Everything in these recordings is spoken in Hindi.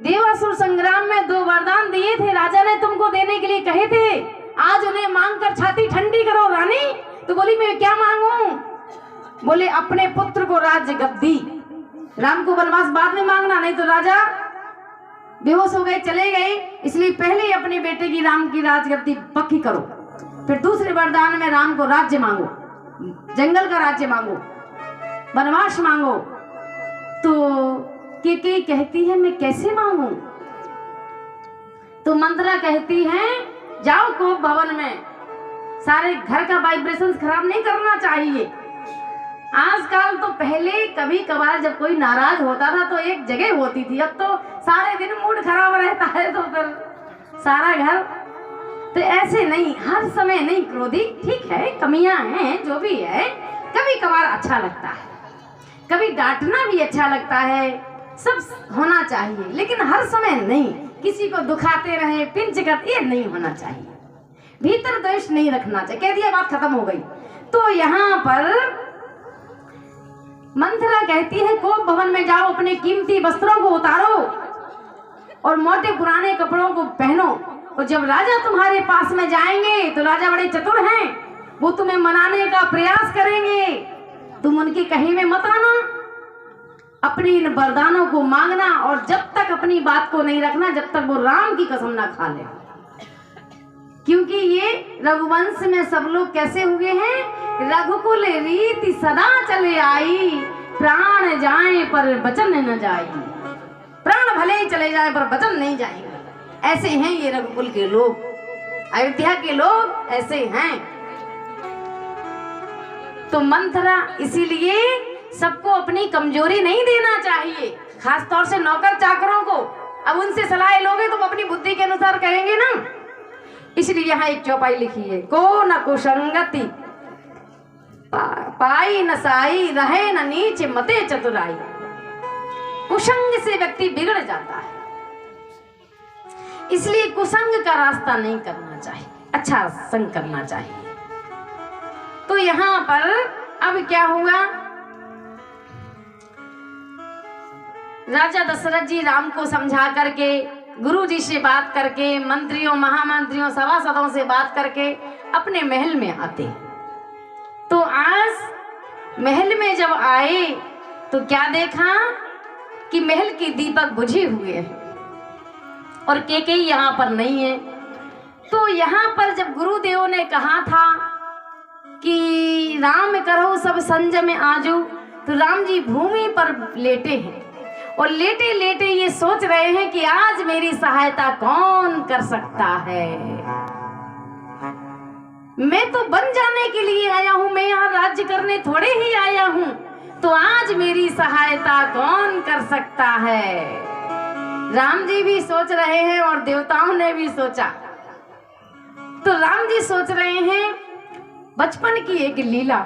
देवासुर संग्राम में 2 वरदान दिए थे, राजा ने तुमको देने के लिए कहे थे, आज उन्हें मांगकर छाती ठंडी करो रानी। तो बोली मैं क्या मांगू? बोले अपने पुत्र को राज्य गद्दी। राम को वनवास बाद में मांगना, नहीं तो राजा बेहोश हो गए, चले गए, इसलिए पहले ही अपने बेटे की राम की राजगद्दी पक्की करो। फिर दूसरे वरदान में राम को राज्य मांगो, जंगल का राज्य मांगो, वनवास मांगो। तो केकई कहती है मैं कैसे मांगू? तो मंत्रा कहती है जाओ कोप भवन में, सारे घर का वाइब्रेशन खराब नहीं करना चाहिए। आजकल तो पहले कभी कभार जब कोई नाराज होता था तो एक जगह होती थी, अब तो सारे दिन मूड खराब रहता है तो फिर सारा घर। तो ऐसे नहीं, हर समय नहीं क्रोधी, ठीक है कमियां हैं जो भी है, कभी कभार अच्छा लगता है, कभी डांटना भी अच्छा लगता है, सब होना चाहिए, लेकिन हर समय नहीं। किसी को दुखाते रहे, पिंच करते, ये नहीं होना चाहिए, भीतर द्वेष नहीं रखना चाहिए। कह दिया बात खत्म हो गई। तो यहाँ पर मंथरा कहती है कोप भवन में जाओ, अपने कीमती वस्त्रों को उतारो और मोटे पुराने कपड़ों को पहनो, और जब राजा तुम्हारे पास में जाएंगे तो राजा बड़े चतुर हैं, वो तुम्हें मनाने का प्रयास करेंगे, तुम उनके कहीं में मत आना, अपने इन वरदानों को मांगना, और जब तक अपनी बात को नहीं रखना जब तक वो राम की कसम ना खा ले। क्योंकि ये रघुवंश में सब लोग कैसे हुए हैं? रघुकुल रीति सदा चले आई, प्राण जाए पर वचन न जाए। प्राण भले ही चले जाए पर वचन नहीं जाएंगे। ऐसे हैं ये रघुकुल के लोग, अयोध्या के लोग ऐसे हैं। तो मंथरा इसीलिए सबको अपनी कमजोरी नहीं देना चाहिए, खास तौर से नौकर चाकरों को। अब उनसे सलाह लोगे तो अपनी बुद्धि के अनुसार कहेंगे ना, इसलिए यहाँ एक चौपाई लिखी है, को न कुसंगति पाई न साई, रहे न नीच मते चतुराई। कुसंग से व्यक्ति बिगड़ जाता है, इसलिए कुसंग का रास्ता नहीं करना चाहिए, अच्छा संग करना चाहिए। तो यहाँ पर अब क्या हुआ? राजा दशरथ जी राम को समझा करके, गुरु जी से बात करके, मंत्रियों महामंत्रियों सभासदों से बात करके अपने महल में आते। तो आज महल में जब आए तो क्या देखा कि महल के दीपक बुझे हुए हैं और केकई यहाँ पर नहीं है। तो यहाँ पर जब गुरुदेव ने कहा था कि राम करो सब संजम आजू, तो राम जी भूमि पर लेटे हैं और लेटे लेटे ये सोच रहे हैं कि आज मेरी सहायता कौन कर सकता है। मैं तो बन जाने के लिए आया हूं, मैं यहाँ राज्य करने थोड़े ही आया हूं, तो आज मेरी सहायता कौन कर सकता है। राम जी भी सोच रहे हैं और देवताओं ने भी सोचा। तो राम जी सोच रहे हैं बचपन की एक लीला।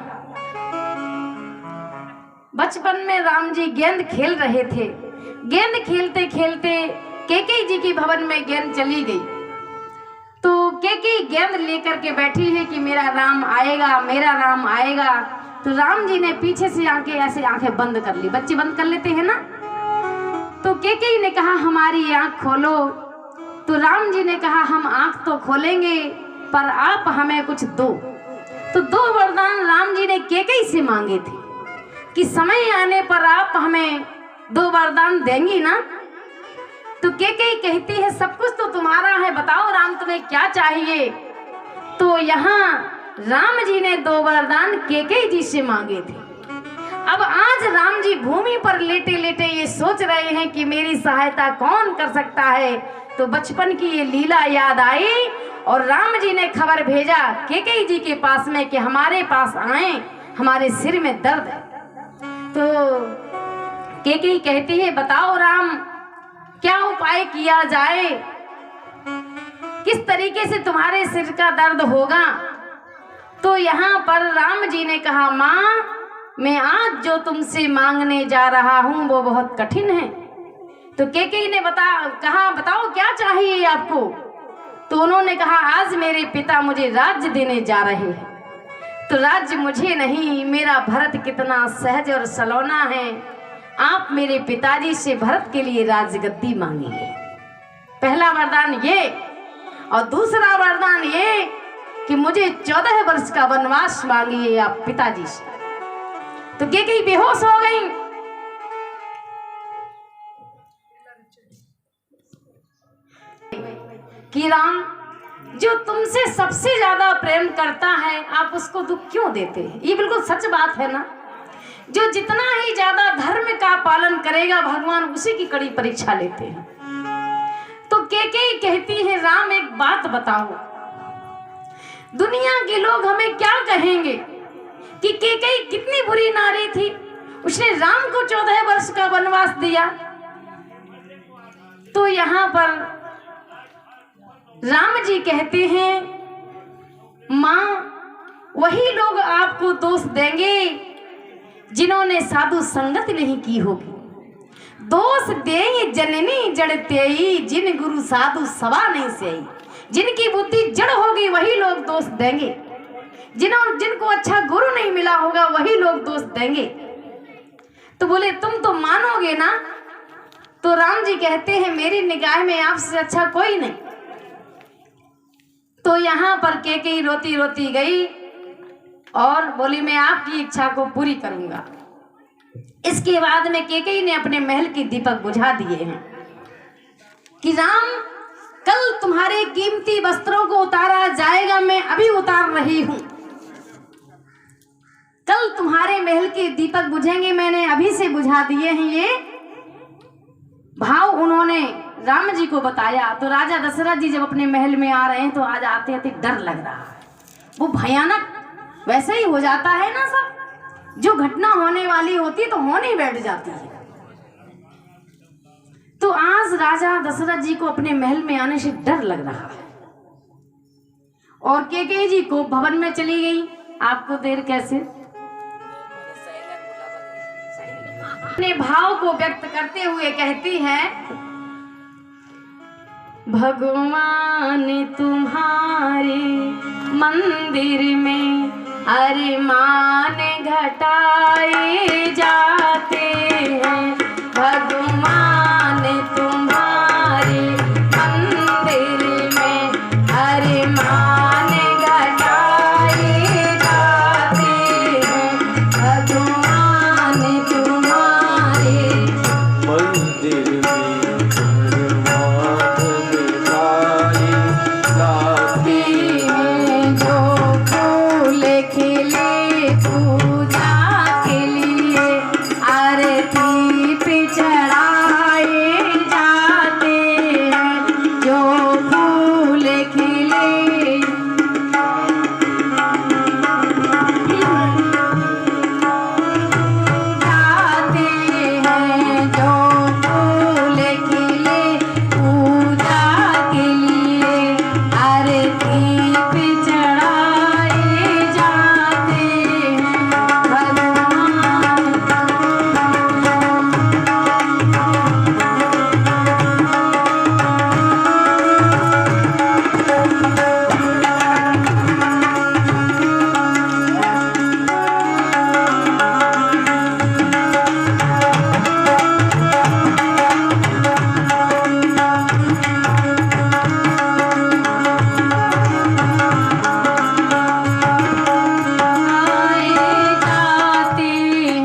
बचपन में राम जी गेंद खेल रहे थे, गेंद खेलते खेलते केकई जी के भवन में गेंद चली गई। तो केकई गेंद लेकर के बैठी है कि मेरा राम आएगा, मेरा राम आएगा। तो राम जी ने पीछे से आके ऐसे आंखें बंद कर ली, बच्चे बंद कर लेते हैं ना। तो केकई ने कहा हमारी आंख खोलो। तो राम जी ने कहा हम आंख तो खोलेंगे पर आप हमें कुछ दो। तो 2 वरदान राम जी ने केकई से मांगे थे कि समय आने पर आप हमें 2 वरदान देंगी ना। तो केकई कहती है सब कुछ तो तुम्हारा है, बताओ राम तुम्हें क्या चाहिए। तो यहाँ राम जी ने 2 वरदान केकई जी से मांगे थे। अब आज राम जी भूमि पर लेटे लेटे ये सोच रहे हैं कि मेरी सहायता कौन कर सकता है। तो बचपन की ये लीला याद आई और राम जी ने खबर भेजा केकई जी के पास में कि हमारे पास आए, हमारे सिर में दर्द है। तो केकई कहती है बताओ राम क्या उपाय किया जाए, किस तरीके से तुम्हारे सिर का दर्द होगा। तो यहाँ पर राम जी ने कहा माँ मैं आज जो तुमसे मांगने जा रहा हूँ वो बहुत कठिन है। तो केकई ने कहा बताओ क्या चाहिए आपको। तो उन्होंने कहा आज मेरे पिता मुझे राज्य देने जा रहे हैं। तो राज्य मुझे नहीं, मेरा भरत कितना सहज और सलोना है, आप मेरे पिताजी से भरत के लिए राजगद्दी मांगिए। पहला वरदान ये, और दूसरा वरदान ये कि मुझे 14 वर्ष का वनवास मांगिए आप पिताजी से। तो कैकेयी बेहोश हो गई। कि राम, जो तुमसे सबसे ज्यादा प्रेम करता है आप उसको दुख क्यों देते हैं? ये बिल्कुल सच बात है ना। जो जितना ही ज्यादा धर्म का पालन करेगा भगवान उसी की कड़ी परीक्षा लेते हैं। तो कैकेयी कहती है, राम एक बात बताओ, दुनिया के लोग हमें क्या कहेंगे कि कैकेयी कितनी बुरी नारी थी, उसने राम को 14 वर्ष का वनवास दिया। तो यहाँ पर राम जी कहते हैं, माँ वही लोग आपको दोष देंगे जिन्होंने साधु संगत नहीं की होगी। दोष देंगे जननी जड़तेई, जिन गुरु साधु सवा नहीं से। जिनकी बुद्धि जड़ होगी वही लोग दोष देंगे, जिनको अच्छा गुरु नहीं मिला होगा वही लोग दोष देंगे। तो बोले तुम तो मानोगे ना? तो राम जी कहते हैं, मेरी निगाह में आपसे अच्छा कोई नहीं। तो यहाँ पर कैकेयी रोती रोती गई और बोली, मैं आपकी इच्छा को पूरी करूंगा। इसके बाद में कैकेयी ने अपने महल के दीपक बुझा दिए हैं कि राम, कल तुम्हारे कीमती वस्त्रों को उतारा जाएगा, मैं अभी उतार रही हूं। कल तुम्हारे महल के दीपक बुझेंगे, मैंने अभी से बुझा दिए हैं। ये भाव उन्होंने राम जी को बताया। तो राजा दशरथ जी जब अपने महल में आ रहे हैं तो आज आते आते डर लग रहा है। वो भयानक वैसे ही हो जाता है ना सब, जो घटना होने वाली होती है तो होने बैठ जाती है। तो आज राजा दशरथ जी को अपने महल में आने से डर लग रहा है और कैकेयी जी को भवन में चली गई। आपको देर कैसे अपने भाव को व्यक्त करते हुए कहती है, भगवान तुम्हारे मंदिर में अरमान घटाए जाते हैं। भगवान तुम्हारे मंदिर में अरमान घटाए जाते हैं। भगवान तुम्हारे मंदिर में अरमान घटाए जाते हैं। जो फूल खिले पूजा के लिए आरती पे चढ़ाए जाते हैं। जो फूल खिले जाते हैं। जो फूल खिले पूजा के लिए आरती पे चढ़ाए जाते हैं। भगवान जाते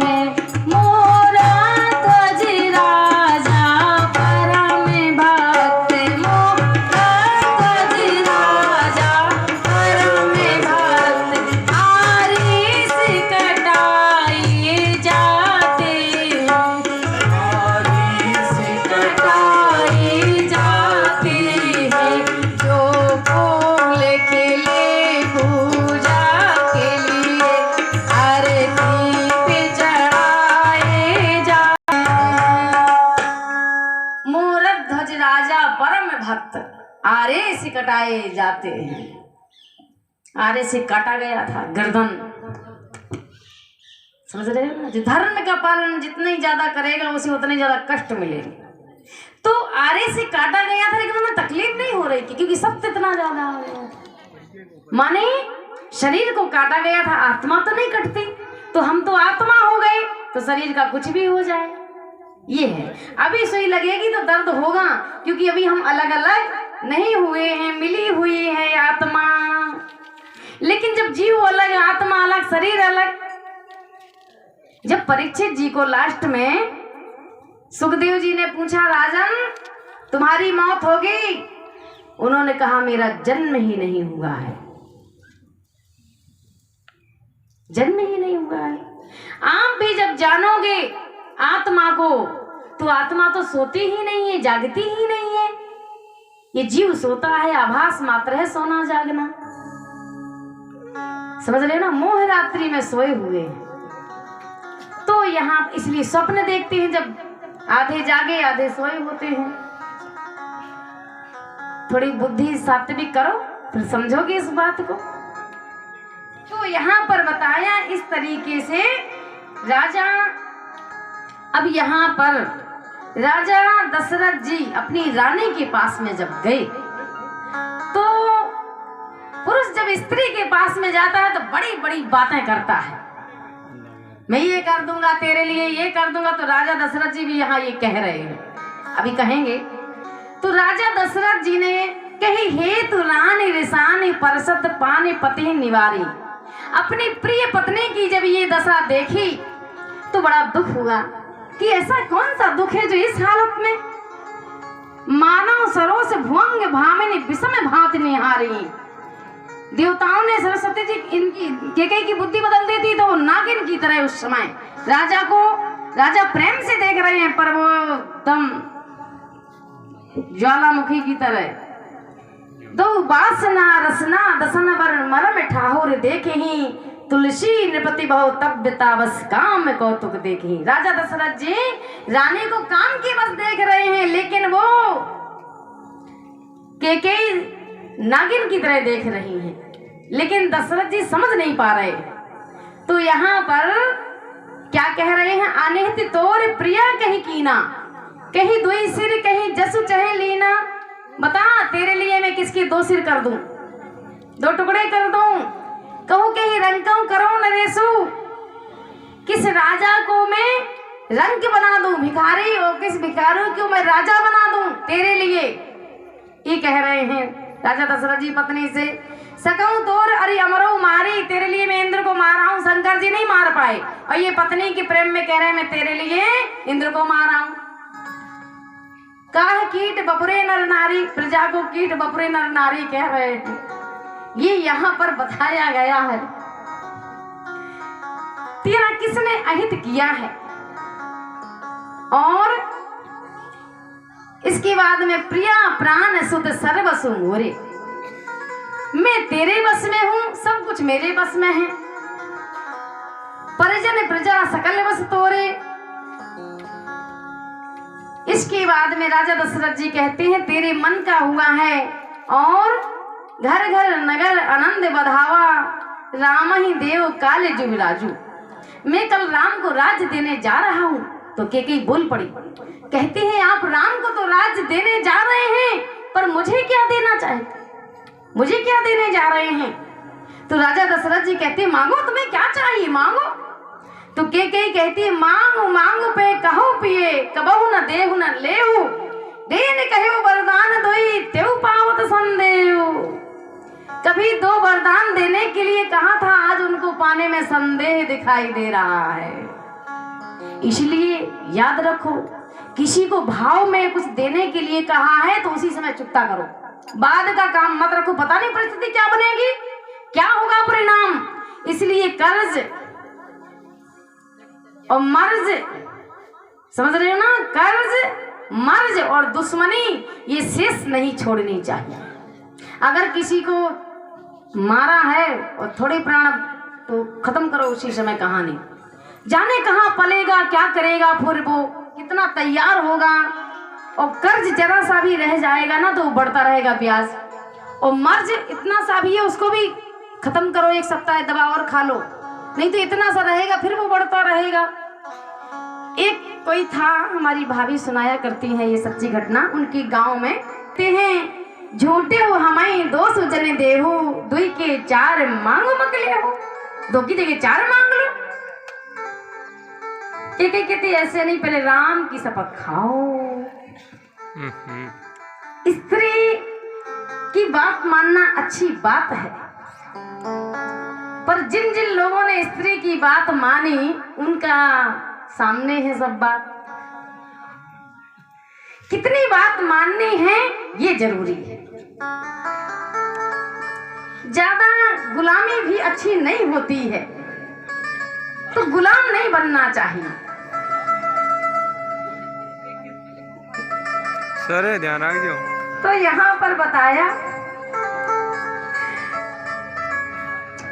हैं। मोरा ध्वज राजा परम भक्त, मोरा ध्वज राजा परम भक्त, आरीस कटाए जाते हैं। आरीस कटाए जाते हैं। जो फूल खिले पूजा के लिए आरती पे चढ़ाए जाते हैं। मूरत ध्वज राजा परम भक्त, आरे से कटाए जाते हैं। आरे से काटा गया था गर्दन, समझ रहे हो ना? जो धर्म का पालन जितना ही ज्यादा करेगा उसे उतने ज्यादा कष्ट मिलेगा। तो आरे से काटा गया था लेकिन उन्हें तकलीफ नहीं हो रही थी क्योंकि सत्य इतना ज्यादा हो गया था। माने शरीर को काटा गया था, आत्मा तो नहीं कटती। तो हम तो आत्मा हो गए तो शरीर का कुछ भी हो जाए। ये है। अभी सुई लगेगी तो दर्द होगा, क्योंकि अभी हम अलग अलग नहीं हुए हैं, मिली हुई है आत्मा। लेकिन जब जीव अलग, आत्मा अलग, शरीर अलग। जब परीक्षित जी को लास्ट में सुखदेव जी ने पूछा, राजन तुम्हारी मौत होगी, उन्होंने कहा मेरा जन्म ही नहीं हुआ है, जन्म ही नहीं हुआ है। आप भी जब जानोगे आत्मा को, तो आत्मा तो सोती ही नहीं है, जागती ही नहीं है। ये जीव सोता है, आभास मात्र है सोना जागना, समझ रहे हो ना, मोह रात्रि में सोए हुए। तो यहाँ इसलिए स्वप्न देखते हैं, जब आधे जागे आधे सोए होते हैं। थोड़ी बुद्धि सात्विक करो, फिर समझोगे इस बात को। तो यहाँ पर बताया इस तरीके से राजा, अब यहाँ पर राजा दशरथ जी अपनी रानी के पास में जब गए, तो पुरुष जब स्त्री के पास में जाता है तो बड़ी बड़ी बातें करता है, मैं ये कर दूंगा तेरे लिए, ये कर दूंगा। तो राजा दशरथ जी भी यहाँ ये कह रहे हैं, अभी कहेंगे। तो राजा दशरथ जी ने कही, हेतु रानी रिसानी परसत पाने पति निवारी। अपनी प्रिय पत्नी की जब ये दशा देखी तो बड़ा दुख हुआ कि ऐसा कौन सा दुख है जो इस हालत में। मानव सरोस भुवंग भामिनी विषम भांति निहारी। देवताओं ने सरस्वती जी इनकी केकई की बुद्धि बदल दी थी, तो वो नागिन की तरह उस समय राजा को, राजा प्रेम से देख रहे हैं, पर वो दम ज्वालामुखी की तरह। दो बासना रसना दसन बर मरम ठाहुर देखे ही, तुलसी नृपति बहु तब्यता बस काम कौतुक देखी। राजा दशरथ जी रानी को काम की बस देख रहे हैं, लेकिन वो केकई नागिन की तरह देख रही हैं, लेकिन दशरथ जी समझ नहीं पा रहे। तो यहाँ पर क्या कह रहे हैं, अनिहित तोर प्रिया कहीं कीना, कहीं दुई सिर कहीं जसु चहे लीना। बता तेरे लिए मैं किसके दो सिर कर दूं, दो टुकड़े कर दूं, कहूं कहीं रंकऊ करो नरेशु, किस राजा को मैं रंक बना दूं भिखारी, और किस भिखारी को मैं राजा बना दूं तेरे लिए। ये कह रहे हैं राजा दशरथ जी पत्नी से। सकऊं तोर अरे अमरो मारी, तेरे लिए मैं इंद्र को मारा हूं, शंकर जी नहीं मार पाए। और ये पत्नी के प्रेम में कह रहे हैं मैं तेरे लिए इंद्र को मारा हूं। काह कीट बपुरे नर नारी, प्रजा को कीट बपुरे नर नारी कह रहे थे। ये यहाँ पर बताया गया है, तेरा किसने अहित किया है। और इसके बाद में प्रिया प्राण सुध सर्वसु मोरे, मैं तेरे बस में हूं, सब कुछ मेरे बस में है। परिजन प्रजा सकल बस तोरे। इसके बाद में राजा दशरथ जी कहते हैं, तेरे मन का हुआ है, और घर घर नगर आनंद बधावा, राम ही देव काले जुबिराजू। मैं कल राम को राज्य देने जा रहा हूं। तो केकई बोल पड़ी, कहते हैं आप राम को तो राज्य देने जा रहे हैं, पर मुझे क्या देना चाहते, मुझे क्या देने जा रहे हैं। तो राजा दशरथ जी कहते हैं, मांगो तुम्हें क्या चाहिए मांगो। तो केकई कहती है, मांगो मांगो पे कहो पिए, कबहु न देहु न लेहु, देन कहो वरदान दोई तेउ पावत संदेह। कभी दो वरदान देने के लिए कहा था, आज उनको पाने में संदेह दिखाई दे रहा है। इसलिए याद रखो, किसी को भाव में कुछ देने के लिए कहा है तो उसी समय चुकता करो, बाद का काम मत रखो, पता नहीं परिस्थिति क्या बनेगी, क्या होगा परिणाम। इसलिए कर्ज और मर्ज, समझ रहे हो ना, कर्ज मर्ज और दुश्मनी ये शेष नहीं छोड़नी चाहिए। अगर किसी को मारा है और थोड़े प्राण, तो खत्म करो उसी समय कहानी। जाने कहाँ पलेगा, क्या करेगा, फिर वो कितना तैयार होगा। और कर्ज जरा सा भी रह जाएगा ना तो बढ़ता रहेगा ब्याज। और मर्ज इतना सा भी है, उसको भी खत्म करो, एक सप्ताह दवा और खा लो, नहीं तो इतना सा रहेगा फिर वो बढ़ता रहेगा। एक कोई था, हमारी भाभी सुनाया करती है ये सच्ची घटना, उनके गांव में कहते हैं, झूठे हो हमें दो सुजने देहो, दुई के चार मांगो मकले हो। दो की जगह चार मांग लो। केकई कहती ऐसे नहीं, पहले राम की शपथ खाओ। स्त्री की बात मानना अच्छी बात है, पर जिन जिन लोगों ने स्त्री की बात मानी उनका सामने है सब बात। कितनी बात माननी है ये जरूरी है। ज्यादा गुलामी भी अच्छी नहीं होती है, तो गुलाम नहीं बनना चाहिए। सर ध्यान रखियो। तो यहाँ पर बताया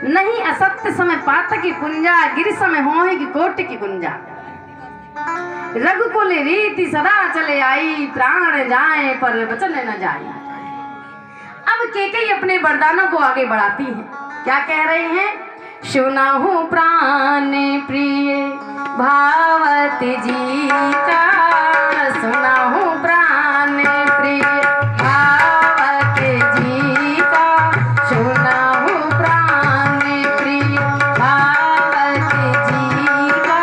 नहीं असत्य समय पात की कुंजा, गिर समय हो की कोट की कुंजा। रघुकुल रीति सदा चले आई, प्राण जाए पर वचन न जाए। अब केकई अपने वरदानों को आगे बढ़ाती है। क्या कह रहे हैं? सुनाहु प्राण प्रिय भावत जी का, सुनाहु प्राण प्रिय भावत जी का, सुनाहु प्राण प्रिय भावत जी का।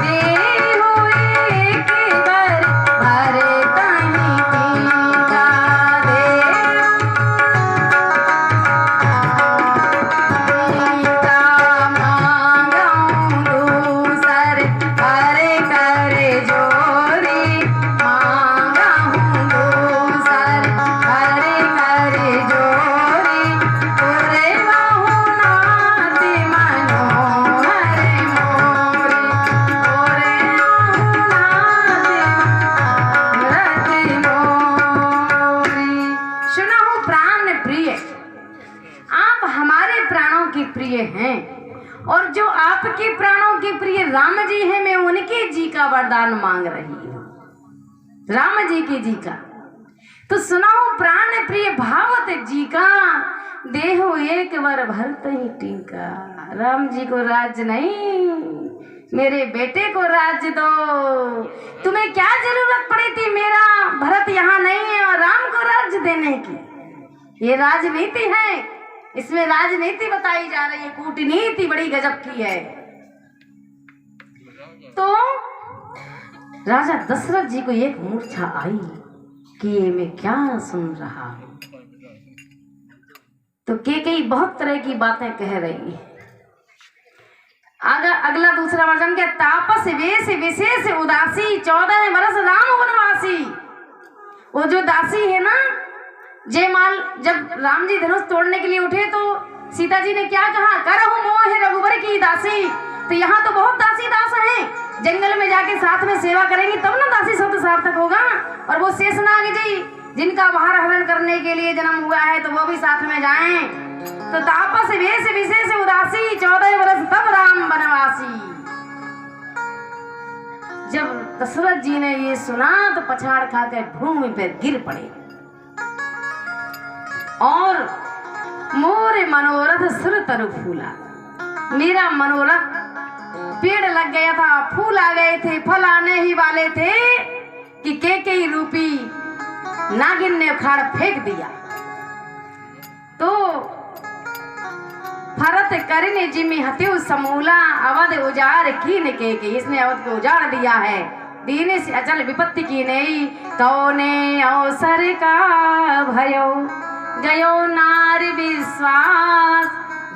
देहु एक बर भर तहि टीका, प्रिय हैं और जो आपके प्राणों के प्रिय राम जी हैं, मैं उनके जी का वरदान मांग रही हूँ, राम जी के जी का। तो सुनाओ प्राण प्रिय भावत जी का, देहो एक बार भरत ही टीका। राम जी को राज्य नहीं, मेरे बेटे को राज्य दो। तुम्हें क्या जरूरत पड़ी थी, मेरा भरत यहाँ नहीं है और राम को राज्य देने की? ये राजनीति है, इसमें राजनीति बताई जा रही है, कूटनीति बड़ी गजब की है। तो राजा दशरथ जी को एक मूर्छा आई कि ये मैं क्या सुन रहा हूं। तो केकई बहुत तरह की बातें कह रही है। अगला दूसरा वर्जन क्या? तापस वेश विशेष उदासी, 14 वर्ष राम वनवासी। वो जो दासी है ना, जयमाल, जब राम जी धनुष तोड़ने के लिए उठे तो सीता जी ने क्या कहा? करहु मोह रघुबर की दासी। तो यहाँ तो बहुत दासी दास हैं, जंगल में जाके साथ में सेवा करेंगी तब ना दासी शब्द सार्थक होगा। और वो शेषनाग जी जिनका बाहर हरण करने के लिए जन्म हुआ है, तो वो भी साथ में जाएं। तो तापस वेश विशेष उदासी, 14 वर्ष तब राम वनवासी। जब दशरथ जी ने ये सुना तो पछाड़ खाकर भूमि पर गिर पड़े और मोरे मनोरथ सुर तरु फूला। मेरा मनोरथ पेड़ लग गया था, फूल आ गए थे, फल आने ही वाले थे कि केकई रूपी नागिन ने उखाड़ फेंक दिया। तो भरत करिने जिमि हत्यु समूला, अवध उजाड़ कीन केकई। इसने अवध को उजाड़ दिया है, दीने से अचल विपत्ति की नहीं। तो ने अवसर का भयो गयो नार विश्वास,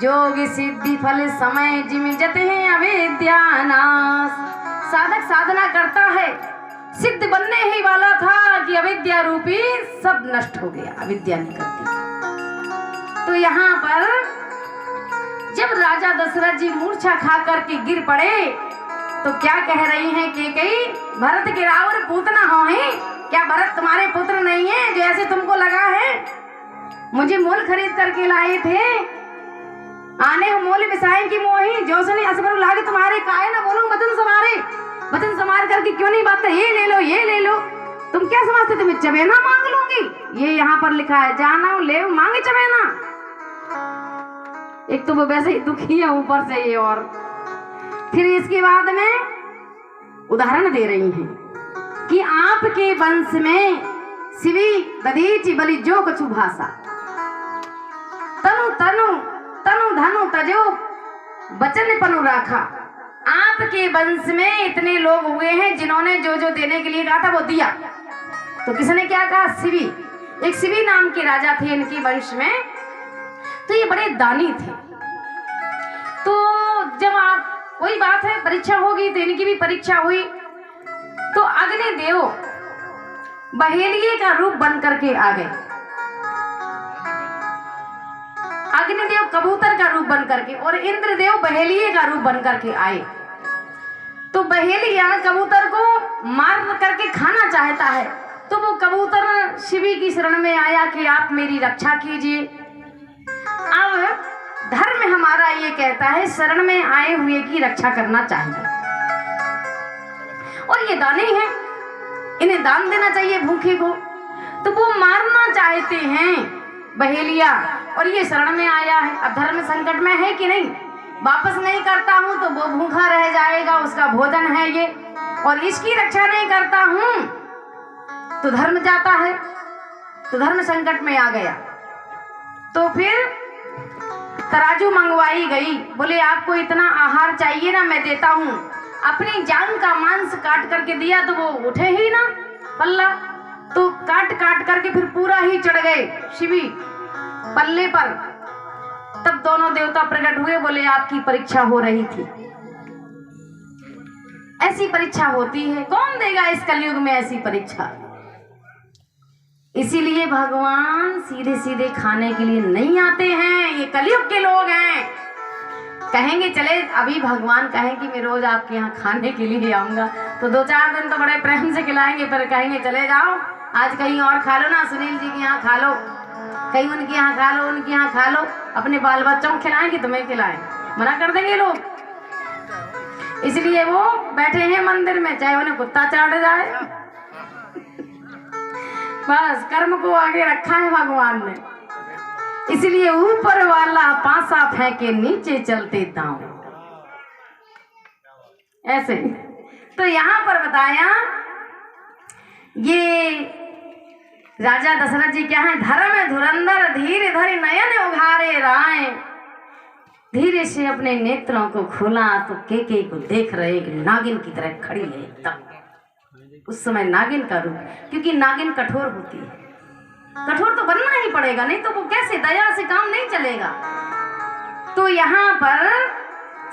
जोग सिद्धि फल समय जिमि जते हैं अविद्यानाश। साधक साधना करता है, सिद्ध बनने ही वाला था कि अविद्या रूपी सब नष्ट हो गया, अविद्या नहीं करती। तो यहाँ पर जब राजा दशरथ जी मूर्छा खा करके गिर पड़े तो क्या कह रही हैं केकई? भरत के रावर पूतना हो हैं क्या? भरत तुम्हारे पुत्र नहीं है जो ऐसे तुमको लगा है? मुझे मोल खरीद करके लाए थे, आने मोल बिसाए की मोही, जो सुनी असबर लागे तुम्हारे। काहे ना बोलूं वचन समारे, वचन समार करके क्यों नहीं बात? ये ले लो, ये ले लो। तुम क्या समझते तुम्हें चबेना मांग लूंगी? ये यहाँ पर लिखा है, जाना ले मांगे चबेना। एक तो वो वैसे ही दुखी है ऊपर से ये, और फिर इसके बाद में उदाहरण दे रही हैं कि आपके वंश में शिवी दधीचि बलि जो कछु भाषा, तनु तनु तनु धनु तजो बचन पनु राखा। आपके वंश में इतने लोग हुए हैं जिन्होंने जो जो देने के लिए कहा था वो दिया। तो किसने क्या कहा? शिवी। एक शिवी नाम के राजा थे इनके वंश में, तो ये बड़े दानी थे। तो जब आप वही बात है, परीक्षा होगी तो इनकी भी परीक्षा हुई। तो अग्निदेव बहेलिये का रूप बन करके आ गए। अग्निदेव कबूतर का रूप बन करके और इंद्रदेव बहेलिये का रूप बन करके आए। तो बहेलिया कबूतर को मार करके खाना चाहता है, तो वो कबूतर शिवी की शरण में आया कि आप मेरी रक्षा कीजिए। अब धर्म हमारा ये कहता है शरण में आए हुए की रक्षा करना चाहिए, और ये दानी है, इन्हें दान देना चाहिए भूखे को। तो वो मारना चाहते हैं बहेलिया, और ये शरण में आया है। अब धर्म संकट में है कि नहीं, वापस नहीं करता हूं तो वो भूखा रह जाएगा, उसका भोजन है ये, और इसकी रक्षा नहीं करता हूं तो धर्म जाता है। तो धर्म संकट में आ गया। तो फिर तराजू मंगवाई गई, बोले आपको इतना आहार चाहिए ना, मैं देता हूं। अपनी जान का मांस काट करके दिया तो वो उठे ही ना पल्ला, तो काट काट करके फिर पूरा ही चढ़ गए शिवी पल्ले पर। तब दोनों देवता प्रकट हुए, बोले आपकी परीक्षा हो रही थी। ऐसी परीक्षा होती है, कौन देगा इस कलयुग में ऐसी परीक्षा। इसीलिए भगवान सीधे सीधे खाने के लिए नहीं आते हैं, ये कलयुग के लोग हैं। कहेंगे चले, अभी भगवान कहें कि मैं रोज आपके यहाँ खाने के लिए आऊंगा, तो 2-4 दिन तो बड़े प्रेम से खिलाएंगे, पर कहेंगे चले जाओ आज कहीं और खा लो ना, सुनील जी के यहाँ खा लो, कहीं उनके यहाँ खा लो, उनके यहाँ खा लो, अपने बाल बच्चों को खिलाएंगे तुम्हें खिलाएं, मना कर देंगे लोग। इसलिए वो बैठे हैं मंदिर में, चाहे उन्हें कुत्ता चाट जाए, बस कर्म को आगे रखा है भगवान ने। इसलिए ऊपर वाला पासा फेंके नीचे चलते दांव, ऐसे। तो यहाँ पर बताया ये राजा दशरथ जी क्या है, धर्म धुरंधर धीरे धरे नयन उघारे राय। धीरे से अपने नेत्रों को खोला तो केके को देख रहे कि नागिन की तरह खड़ी है एकदम। उस समय नागिन का रूप, क्योंकि नागिन कठोर होती है, कठोर तो बनना ही पड़ेगा, नहीं तो वो कैसे, दया से काम नहीं चलेगा। तो यहाँ पर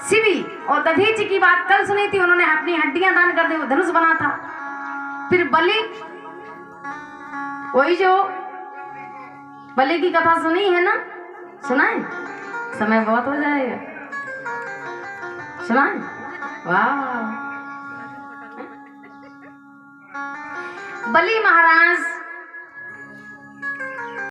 शिवी और दधीचि की बात कल सुनी थी, उन्होंने अपनी हड्डियां दान कर दी, वो धनुष बना था। फिर बलि, वही जो बलि की कथा सुनी है ना, सुनाए, समय बहुत हो जाएगा, सुनाए। वाह, बलि महाराज